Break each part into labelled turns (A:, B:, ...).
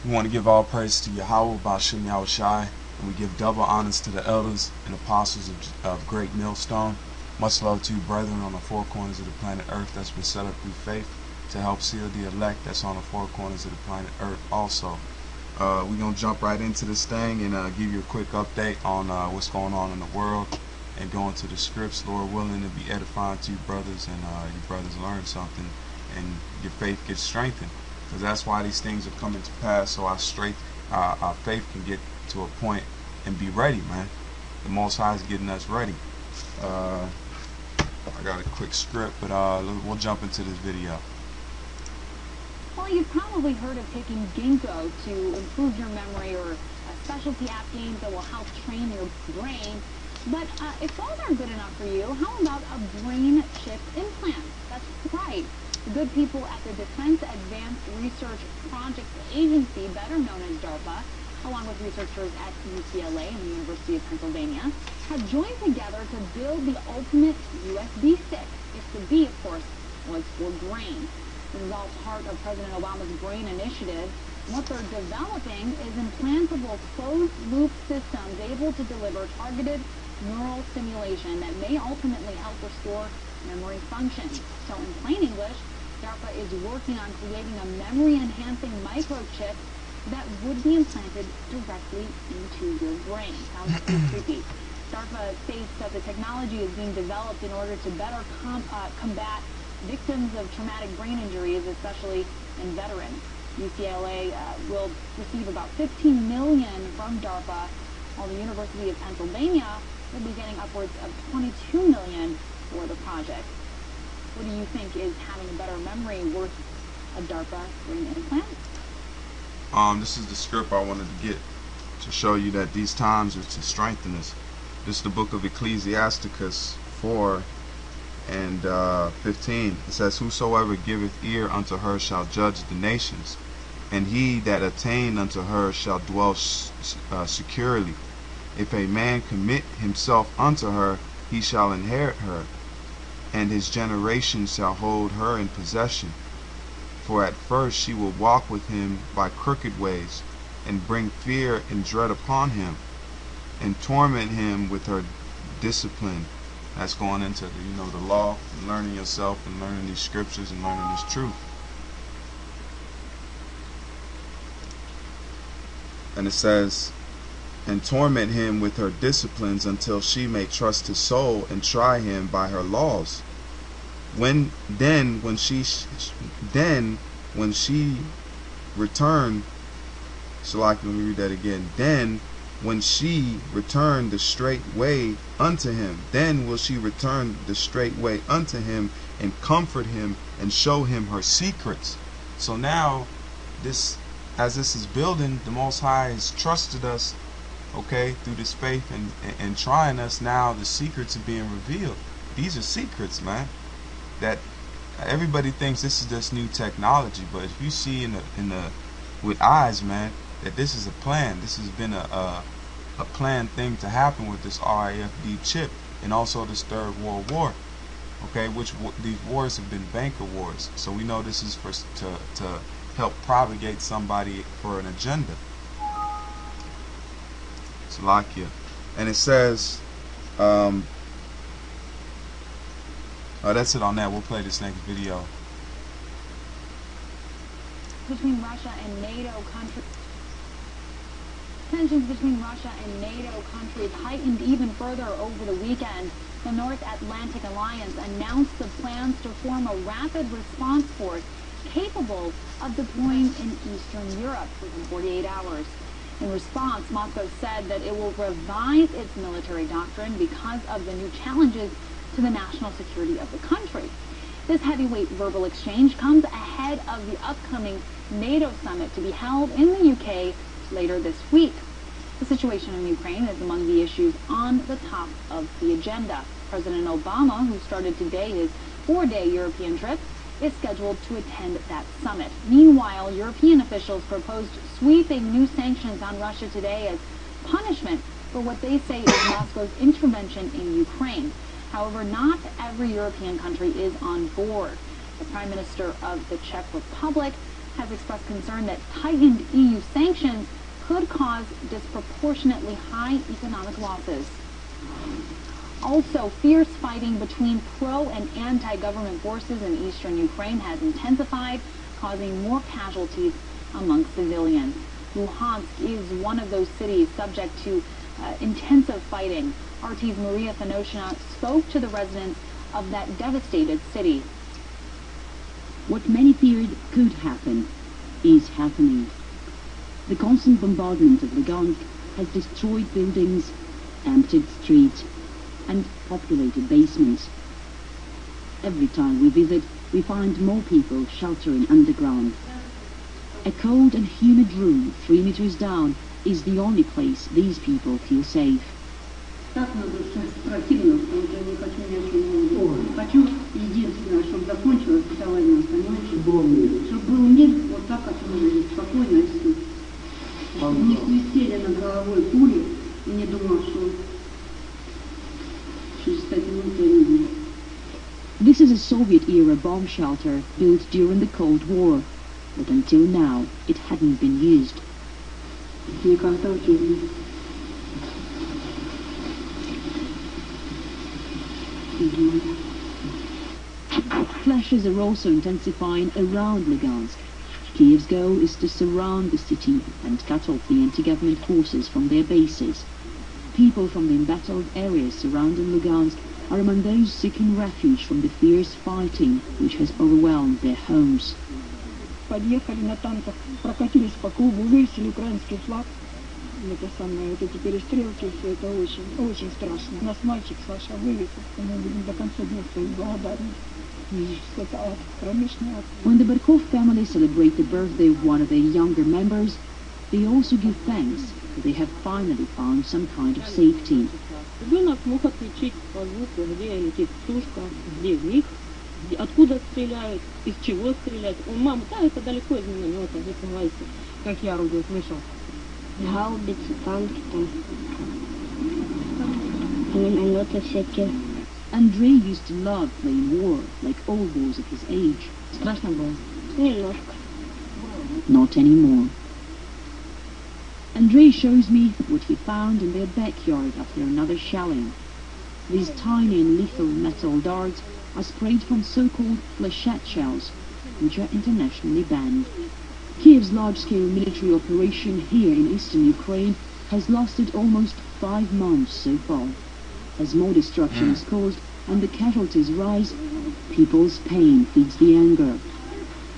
A: We want to give all praise to Yahweh, Ba'ashem Yahushai, and we give double honors to the elders and apostles of Great Millstone. Much love to you, brethren, on the four corners of the planet Earth that's been set up through faith to help seal the elect that's on the four corners of the planet Earth also. We're going to jump right into this thing and give you a quick update on what's going on in the world and go into the scripts, Lord willing, to be edifying to you brothers, and you brothers learn something and your faith gets strengthened. Because that's why these things are coming to pass, so our faith can get to a point and be ready, man. The Most High is getting us ready. I got a quick script, but we'll jump into this video.
B: Well, you've probably heard of taking ginkgo to improve your memory, or specialty app games that will help train your brain. But if those aren't good enough for you, how about a brain chip implant? That's right. The good people at the Defense Advanced Research Projects Agency, better known as DARPA, along with researchers at UCLA and the University of Pennsylvania, have joined together to build the ultimate USB stick. If the B, of course, was for brain. This is all part of President Obama's BRAIN initiative. What they're developing is implantable closed-loop systems able to deliver targeted neural stimulation that may ultimately help restore memory function. So in plain English, DARPA is working on creating a memory-enhancing microchip that would be implanted directly into your brain. Sounds pretty creepy. DARPA states that the technology is being developed in order to better combat victims of traumatic brain injuries, especially in veterans. UCLA will receive about $15 million from DARPA, while the University of Pennsylvania will be getting upwards of $22 million for the project. What do you think is having a better memory worth a DARPA brain implant?
A: This is the script I wanted to get to show you that these times are to strengthen us. This is the book of Ecclesiasticus 4 and 15. It says, "Whosoever giveth ear unto her shall judge the nations, and he that attained unto her shall dwell securely. If a man commit himself unto her, he shall inherit her, and his generation shall hold her in possession. For at first she will walk with him by crooked ways, and bring fear and dread upon him, and torment him with her discipline." That's going into the law, and learning yourself, and learning these scriptures, and learning this truth. And it says, "And torment him with her disciplines until she may trust his soul and try him by her laws. When she returned," so let me read that again. "Then when she returned the straight way unto him, then will she return the straight way unto him, and comfort him, and show him her secrets." So now, as this is building, the Most High has trusted us, okay, through this faith and trying us. Now the secrets are being revealed. These are secrets, man, that everybody thinks this is this new technology, but if you see with eyes, man, that this is a plan. This has been a planned thing to happen with this RIFD chip, and also this Third World War, okay, which these wars have been banker wars. So we know this is to help propagate somebody for an agenda. Salakia. And it says, that's it on that. We'll play this next video.
B: Between Russia and NATO countries. Tensions between Russia and NATO countries heightened even further over the weekend. The North Atlantic Alliance announced the plans to form a rapid response force capable of deploying in Eastern Europe within 48 hours. In response, Moscow said that it will revise its military doctrine because of the new challenges to the national security of the country. This heavyweight verbal exchange comes ahead of the upcoming NATO summit to be held in the UK later this week. The situation in Ukraine is among the issues on the top of the agenda. President Obama, who started today his 4-day European trip, is scheduled to attend that summit. Meanwhile, European officials proposed sweeping new sanctions on Russia today as punishment for what they say is Moscow's intervention in Ukraine. However, not every European country is on board. The Prime Minister of the Czech Republic has expressed concern that tightened EU sanctions could cause disproportionately high economic losses. Also, fierce fighting between pro and anti-government forces in eastern Ukraine has intensified, causing more casualties among civilians. Luhansk is one of those cities subject to intensive fighting. RT's Maria Thanoshina spoke to the residents of that devastated city.
C: What many feared could happen is happening. The constant bombardment of Lugansk has destroyed buildings, emptied streets, and populated basements. Every time we visit, we find more people sheltering underground. A cold and humid room 3 meters down is the only place these people feel safe.
D: Так на душе противно, что уже не хочу ничего. Хочу единственное, чтобы закончилась эта война, понимаете? Чтобы был мир, вот так, как мы жили, спокойно и все. Чтобы не свистели над головой пули, и не думал, что через 5 минут я не буду.
C: This is a Soviet-era bomb shelter built during the Cold War, but until now it hadn't been used.
D: Никогда в жизни.
C: Clashes are also intensifying around Lugansk. Kiev's goal is to surround the city and cut off the anti-government forces from their bases. People from the embattled areas surrounding Lugansk are among those seeking refuge from the fierce fighting which has overwhelmed their homes.
D: Подъехали на танках, прокатились по клубу, вывесили украинский флаг. Это самое, вот эти перестрелки, все это очень, очень страшно. У нас мальчик Саша вывесил, и мы будем до конца дня своих благодарны. Это ад, кромешный ад.
C: When the Barkov family celebrate the birthday of one of their younger members, they also give thanks that they have finally found some kind of safety.
E: Ребенок мог отличить по звуку, где летит птушка, где в них, откуда стреляют, из чего стреляют. У мамы, да, это далеко из миномета, не пугайся. Как я орудие слышал. Гаубицы, танки там. Минометы всякие.
C: Andrei used to love playing war, like all boys of his age.
E: Страшно было? Немножко.
C: Not anymore. Andrei shows me what he found in their backyard after another shelling. These tiny and lethal metal darts are sprayed from so-called flechette shells, which are internationally banned. Kiev's large-scale military operation here in eastern Ukraine has lasted almost 5 months so far. As more destruction is caused and the casualties rise, people's pain feeds the anger.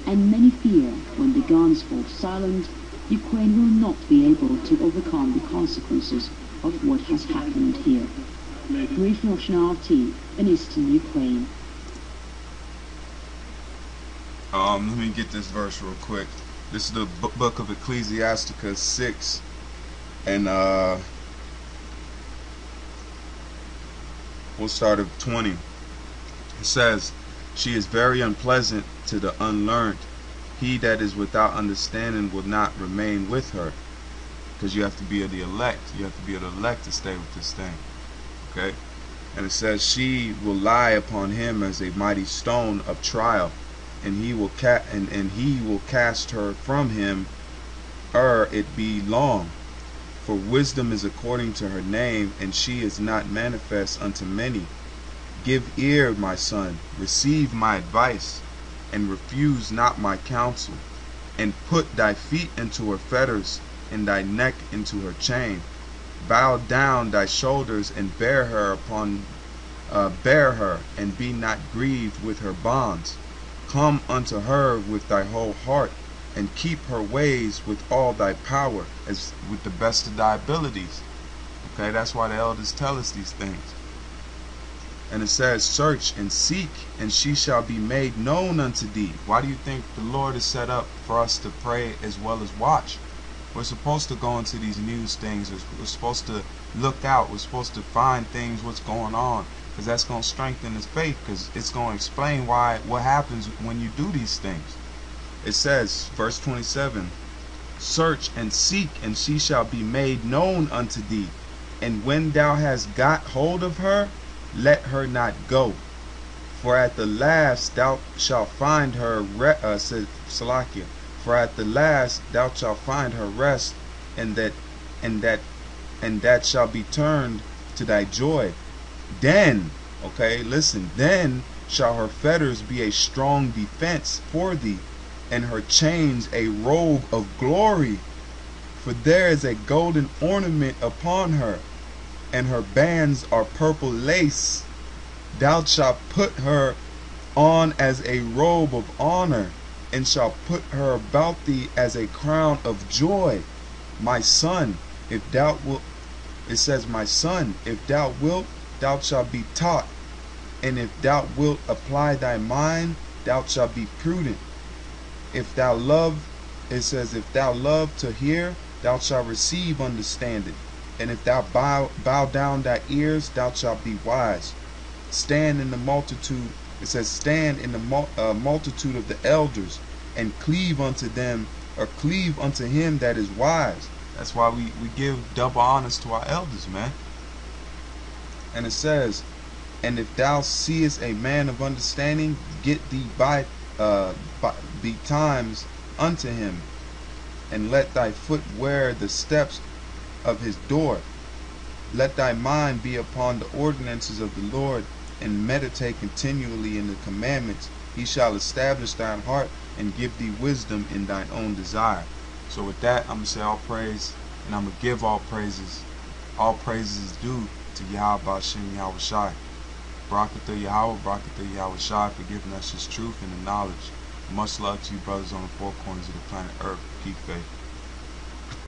C: And many fear when the guns fall silent, Ukraine will not be able to overcome the consequences of what has happened here. Maria Thanoshina, RT, in eastern Ukraine.
A: Let me get this verse real quick. This is the book of Ecclesiasticus 6, and we'll start at 20. It says, "She is very unpleasant to the unlearned. He that is without understanding will not remain with her." Because you have to be of the elect. You have to be of the elect to stay with this thing. Okay? And it says, "She will lie upon him as a mighty stone of trial, and he will cast her from him ere it be long. For wisdom is according to her name, and she is not manifest unto many. Give ear, my son, receive my advice, and refuse not my counsel, and put thy feet into her fetters, and thy neck into her chain. Bow down thy shoulders, and bear her, and be not grieved with her bonds. Come unto her with thy whole heart, and keep her ways with all thy power, as with the best of thy abilities." Okay, that's why the elders tell us these things. And it says, "Search and seek, and she shall be made known unto thee." Why do you think the Lord is set up for us to pray as well as watch? We're supposed to go into these news things. We're supposed to look out. We're supposed to find things, what's going on, because that's going to strengthen his faith, because it's going to explain what happens when you do these things. It says, verse 27, "Search and seek, and she shall be made known unto thee. And when thou hast got hold of her, let her not go. For at the last thou shalt find her For at the last thou shalt find her rest, and that shall be turned to thy joy. Then, okay, listen, then shall her fetters be a strong defense for thee, and her chains a robe of glory. For there is a golden ornament upon her, and her bands are purple lace. Thou shalt put her on as a robe of honor, and shalt put her about thee as a crown of joy. My son, if thou wilt, it says, my son, if thou wilt, thou shalt be taught, and if thou wilt apply thy mind, thou shalt be prudent. If thou love, it says, if thou love to hear, thou shalt receive understanding, and if thou bow down thy ears, thou shalt be wise. Stand in the multitude, it says, stand in the multitude of the elders, and cleave unto them, or cleave unto him that is wise. That's why we give double honors to our elders, man. And it says, and if thou seest a man of understanding, get thee betimes unto him, and let thy foot wear the steps of his door. Let thy mind be upon the ordinances of the Lord, and meditate continually in the commandments. He shall establish thine heart, and give thee wisdom in thine own desire. So with that, I'm going to say all praise, and I'm going to give all praises. All praises is due to Yahweh Ba'ashem Yahweh Shai. Barakatah Yahweh, Barakatah Yahweh Shai, for giving us his truth and the knowledge. Much love to you brothers on the four corners of the planet Earth. Keep faith.